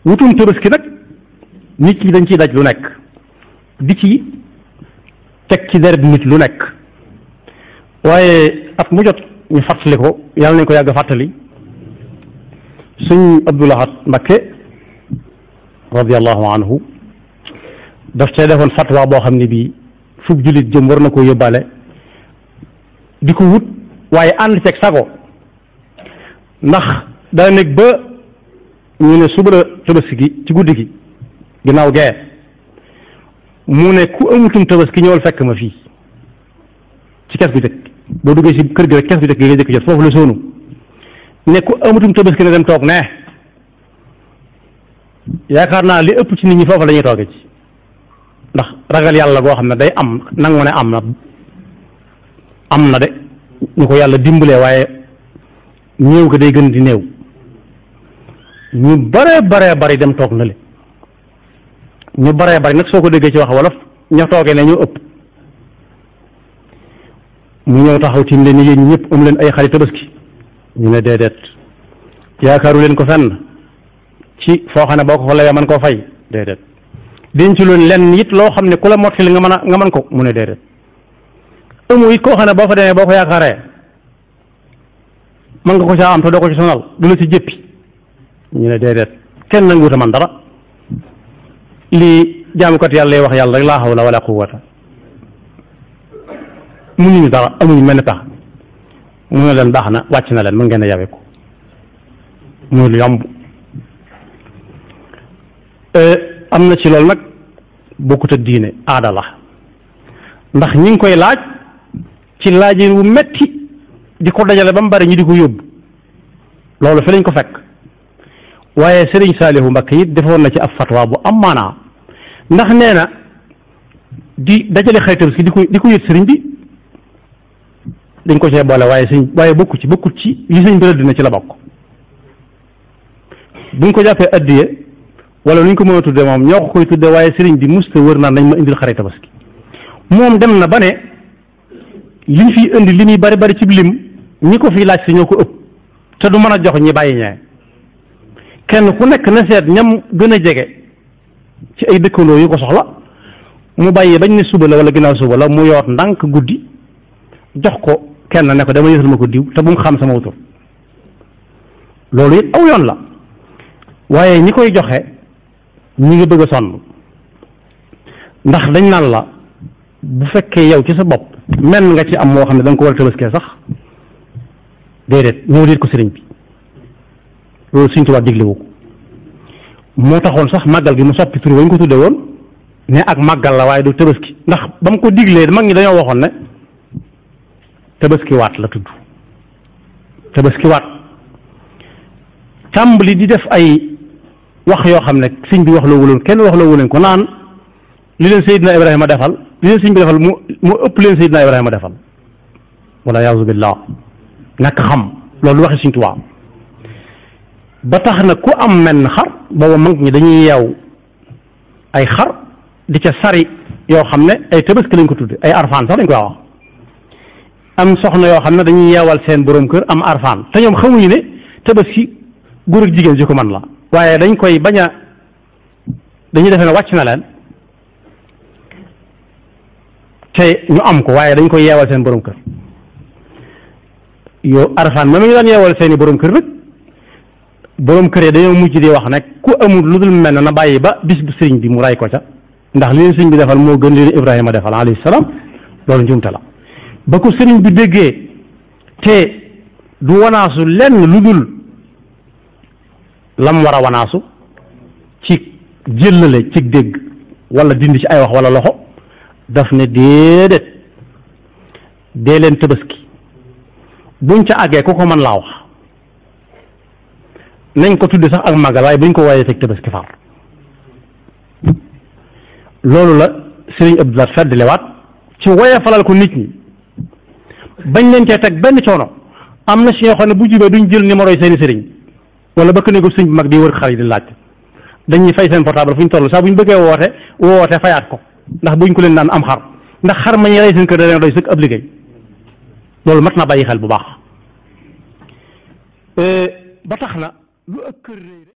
wutum tabaski nag nit ñi dañ ciy daj lu nekk di ci teg ci deret nit lu nekk waaye at mu jot ñu fàttali ko yàlla nañ ko yàgg fàttali sëñ Abdou Lahad Mbacké radiyallahu anhu daf cee defoon fatwa boo xam ne bii fukk jullit jëm war na koo yóbbaale di ko wut waaye ànd ceeg sago ndax daa nekk ba ñu ne suba la tabaski gi ci guddi gi ginnaaw gee mu ne ku amutum tabaski ñëwal fekk ma fii ci kees gu jëkk boo duggee ci kër gi rek kees gu jëkk gi nga jëkk jot foofu la soonu ne ku amutum tabaski ne dem toog ne yaakaar naa li ëpp ci nit ñi foofu la ñuy tooge ci ndax ragal yàlla goo xam ne day am nangu ne am na de ñu ko yàlla dimbalee waaye néew ko day gën di néew ñu bare bari dem toog na le ñu bare bari nag soo ko déggee ci wax wolof ña toogee ne ñoo ëpp mu ñëw taxaw tiim leen ni yéen ñi ñëpp am leen ay xari tabaski ñu ne déedéet yaakaaru leen ko fenn ci foo xam ne boo ko fa lawee mën koo fay déedéet denc loon lenn it loo xam ne ku la mottali nga mën ko mu ne déedéet amu it koo xam ne boo fa demee boo ko yaakaaree mën nga ko caa am te doo ko ci sonal du la ci jëppi ñu ne déedéet kenn nanguuta man dara lii jaamukat yàlla lay wax yàlla rek laa hawla wala quwwata mënuñu dara amuñu mel ni tax mu ne leen baax na wàcc na leen mën ngeen a yawe ko muy lu yomb am na ci loolu nag bokkut ak diine aada la ndax ñi ngi koy laaj ci laajin wu metti di ko dajale ba mu bari ñu di ko yóbbu loolu fi lañ ko fekk waaye Serigne Saliou Mbacké it defoon na ci ab fatwa bu am maanaa ndax nee na di dajale xëy tabaski di ko yët sëriñ bi dañ ko cee boole waaye bokkut ci yi sëriñ bi rëdd na ci la bokk buñ ko jàppee addiye wala nuñ ko mën a tudde moom ñoo ko koy tudde waaye sëriñ bi musta wër naan nañ ma indil xare tabaski moom dem na ba ne liñ fiy indi li muy bari ci lim ñi ko fiy laaj si ñoo ko ëpp te du mën a jox ñi bàyyi ñee kenn ku nekk na seet ñam gën a jege ci ay dëkkandoo yu ko soxla mu bàyyi bañ ne suba la wala ginnaaw suba la mu yoot ndànk guddi jox ko kenn ne ko dama yësal ma ko diw te bu mu xam sama wutur loolu it aw yoon la waaye ñi koy joxe ñi ngi bëgg a sonn ndax dañ naan la bu fekkee yow ci sa bopp men nga ci am moo xam ne da nga ko war a tabaskee sax déedéet ñëw déet ko sëriñ bi loolu Sëriñ Tuubaa diglewu ko moo taxoon sax màggal gi mu soppi tur wañ ko tudde woon ne ak màggal la waaye du tabaski ndax ba mu ko diglee mag ñi dañoo waxoon ne tabaski waat la tudd tabaski waat tàmbali di def ay wax yoo xam ne sëñ bi wax loo wuloon kenn wax loo wuleen ko naan li leen Seydina Ibrahima defal li leen sëñ bi defal mu ëpp leen Seydina Ibrahima defal wala yaazu billah ñàkk xam loolu waxi Sëñ Tuubaa ba tax na ku am menn xar booba mag ñi dañuy yeew ay xar di ca sari yoo xam ne ay tabaski lañ ko tudde ay arfaan sax lañ koy wax am soxna yoo xam ne dañuy yeewal seen borom kër am arfaan te ñoom xamuñu ne tabaski góor ak jigéen ji ko man la waaye dañ koy bañ a dañuy defe ne wàcc na leen te ñu am ko waaye dañ koy yeewal seen borom kër yow arfaan ma ñu daan yeewal seeni borom kër nag borom kër yi dañoo mujj di wax nag ku amul lu dul mel na bàyyi ba bis bu sëriñ bi mu ray ko ca ndax li leen sëriñ bi defal moo gën li leen Ibrahima defal alayhi salaam loolu njuumte la ba ko sëriñ bi déggee te du wanaasu lenn lu dul lam war a wanaasu ci jëllale ci dégg wala dindi ci ay wax wala loxo daf ne déedéet dee leen tabaski buñ ca àggee ku ko mën laa wax nañ ko tudde sax ak màggal waaye buñ ko waaye teg tabaski far loolu la sëriñ Abdoulaye feddlewaat ci woye falal ko nit ñi bañ leen cee teg benn coono am na si ñoo xam ne bu jubee duñ jël numéro yi seeni sëriñ wala bëkk ne ko sëriñ bu mag di wër xar yi di laaj dañuy fay seen portable fu ñu toll sax bu ñu bëggee woote fayaat ko ndax buñ ko leen daan am xar ndax xar ma ñuy rey seen kër da leen doy sëkk ab liggéey loolu mat naa bàyyi xel bu baax ba tax na lu ëpp kër